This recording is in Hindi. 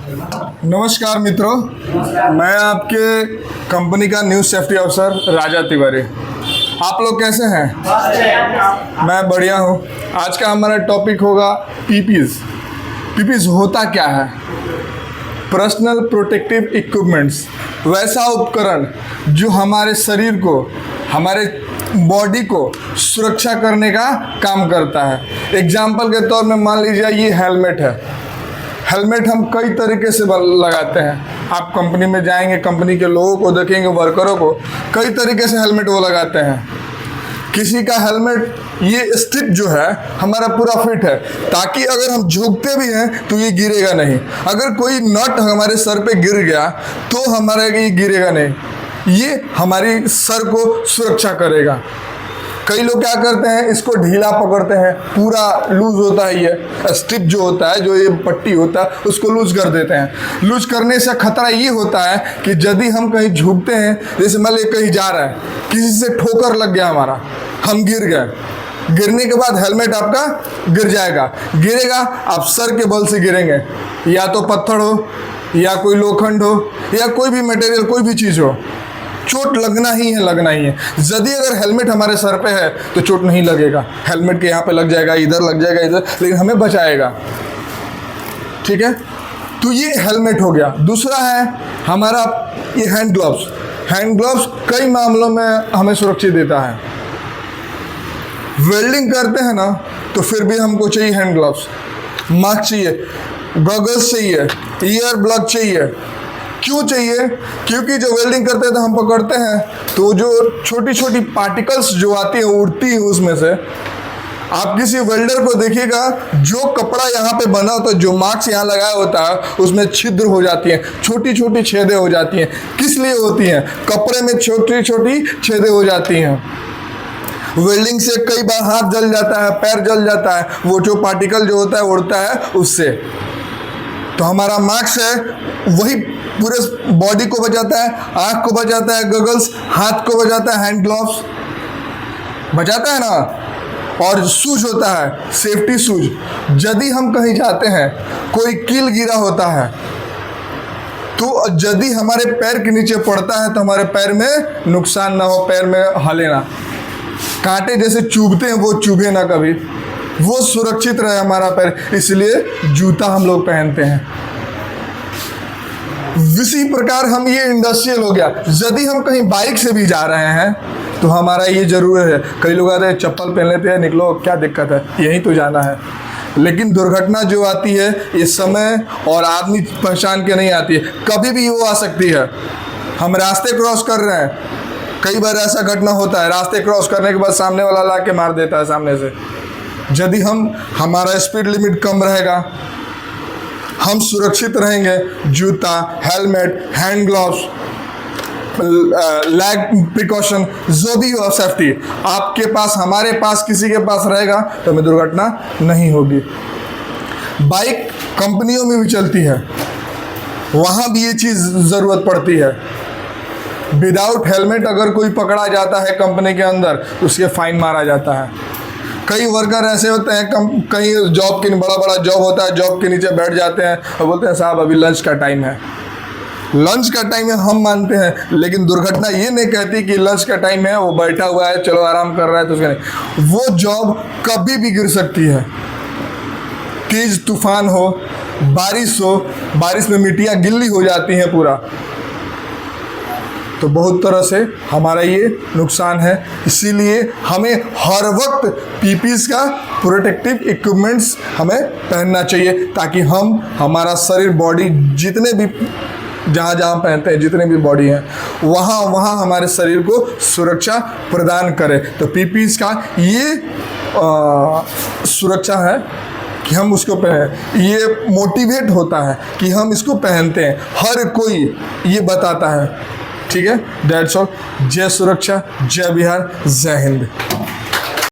नमस्कार मित्रों, मैं आपके कंपनी का न्यू सेफ्टी ऑफिसर राजा तिवारी। आप लोग कैसे हैं? मैं बढ़िया हूँ। आज का हमारा टॉपिक होगा पीपीज। पीपीज होता क्या है? पर्सनल प्रोटेक्टिव इक्विपमेंट्स, वैसा उपकरण जो हमारे शरीर को, हमारे बॉडी को सुरक्षा करने का काम करता है। एग्जाम्पल के तौर में मान लीजिए ये हेलमेट है। हेलमेट हम कई तरीके से लगाते हैं। आप कंपनी में जाएंगे, कंपनी के लोगों को देखेंगे, वर्करों को कई तरीके से हेलमेट वो लगाते हैं। किसी का हेलमेट ये स्ट्रिप जो है हमारा पूरा फिट है, ताकि अगर हम झुकते भी हैं तो ये गिरेगा नहीं। अगर कोई नट हमारे सर पे गिर गया तो हमारा ये गिरेगा नहीं। ये हमारी सर को सुरक्षा करेगा। कई लोग क्या करते हैं, इसको ढीला पकड़ते हैं, पूरा लूज होता है। ये स्ट्रिप जो होता है, जो ये पट्टी होता है, उसको लूज कर देते हैं। लूज करने से खतरा ये होता है कि यदि हम कहीं झुकते हैं, जैसे मान लीजिए कहीं जा रहा है, किसी से ठोकर लग गया हमारा, हम गिर गए, गिरने के बाद हेलमेट आपका गिर जाएगा। गिरेगा, आप सर के बल से गिरेंगे, या तो पत्थर हो, या कोई लोखंड हो, या कोई भी मटेरियल, कोई भी चीज़ हो, चोट लगना ही है, लगना ही है। यदि अगर हेलमेट हमारे सर पे है तो चोट नहीं लगेगा। हेलमेट के यहाँ पे लग जाएगा, इधर लग जाएगा, इधर, लेकिन हमें बचाएगा। ठीक है, तो ये हेलमेट हो गया। दूसरा है हमारा ये हैंड ग्लव्स। हैंड ग्लव्स कई मामलों में हमें सुरक्षित देता है। वेल्डिंग करते हैं ना, तो फिर भी हमको चाहिए हैंड ग्लव्स, मास्क चाहिए, गॉगल्स चाहिए, ईयर प्लग चाहिए। क्यों चाहिए? क्योंकि जब वेल्डिंग करते हैं तो हम पकड़ते हैं, तो जो छोटी छोटी पार्टिकल्स जो आती है, उड़ती है उसमें से। आप किसी वेल्डर को देखिएगा, जो कपड़ा यहाँ पे बना होता है, जो मार्क्स यहाँ लगाया होता है, उसमें छिद्र हो जाती हैं, छोटी छोटी छेदें हो जाती हैं। किस लिए होती हैं? कपड़े में छोटी छोटी छेदें हो जाती हैं। वेल्डिंग से कई बार हाथ जल जाता है, पैर जल जाता है, वो जो पार्टिकल जो होता है उड़ता है उससे। तो हमारा मास्क है वही पूरे बॉडी को बचाता है, आँख को बचाता है, गॉगल्स हाथ को बचाता है, हैंड ग्लव्स बचाता है ना। और शूज होता है, सेफ्टी शूज। यदि हम कहीं जाते हैं, कोई कील गिरा होता है, तो यदि हमारे पैर के नीचे पड़ता है तो हमारे पैर में नुकसान ना हो, पैर में हिले ना, कांटे जैसे चुभते हैं वो चुभे ना कभी, वो सुरक्षित रहे हमारा पैर। इसलिए जूता हम लोग पहनते हैं। इसी प्रकार हम ये इंडस्ट्रियल हो गया। यदि हम कहीं बाइक से भी जा रहे हैं तो हमारा ये जरूर है। कई लोग आते हैं, चप्पल पहन लेते हैं, निकलो, क्या दिक्कत है, यहीं तो जाना है। लेकिन दुर्घटना जो आती है ये समय और आदमी पहचान के नहीं आती है, कभी भी वो आ सकती है। हम रास्ते क्रॉस कर रहे हैं, कई बार ऐसा घटना होता है, रास्ते क्रॉस करने के बाद सामने वाला ला के मार देता है सामने से। यदि हमारा स्पीड लिमिट कम रहेगा, हम सुरक्षित रहेंगे। जूता, helmet, hand gloves, lag precaution, जो भी हो सेफ्टी आपके पास, हमारे पास, किसी के पास रहेगा तो हमें दुर्घटना नहीं होगी। बाइक कंपनियों में भी चलती है, वहाँ भी ये चीज़ ज़रूरत पड़ती है। विदाउट हेलमेट अगर कोई पकड़ा जाता है कंपनी के अंदर तो उसके फाइन मारा जाता है। कई वर्कर ऐसे होते हैं, कहीं जॉब के बड़ा बड़ा जॉब होता है, जॉब के नीचे बैठ जाते हैं और बोलते हैं साहब अभी लंच का टाइम है। लंच का टाइम है हम मानते हैं, लेकिन दुर्घटना ये नहीं कहती कि लंच का टाइम है, वो बैठा हुआ है, चलो आराम कर रहा है, तो उसका नहीं। वो जॉब कभी भी गिर सकती है। तेज तूफान हो, बारिश हो, बारिश में मिट्टियाँ गिल्ली हो जाती हैं पूरा, तो बहुत तरह से हमारा ये नुकसान है। इसीलिए हमें हर वक्त पीपीज का प्रोटेक्टिव इक्विपमेंट्स हमें पहनना चाहिए, ताकि हमारा शरीर, बॉडी, जितने भी जहाँ जहाँ पहनते हैं, जितने भी बॉडी हैं, वहाँ हमारे शरीर को सुरक्षा प्रदान करे। तो पीपीज का ये सुरक्षा है कि हम उसको पहने, ये मोटिवेट होता है कि हम इसको पहनते हैं। हर कोई ये बताता है। ठीक है, दैट्स ऑल। जय सुरक्षा, जय बिहार, जय हिंद।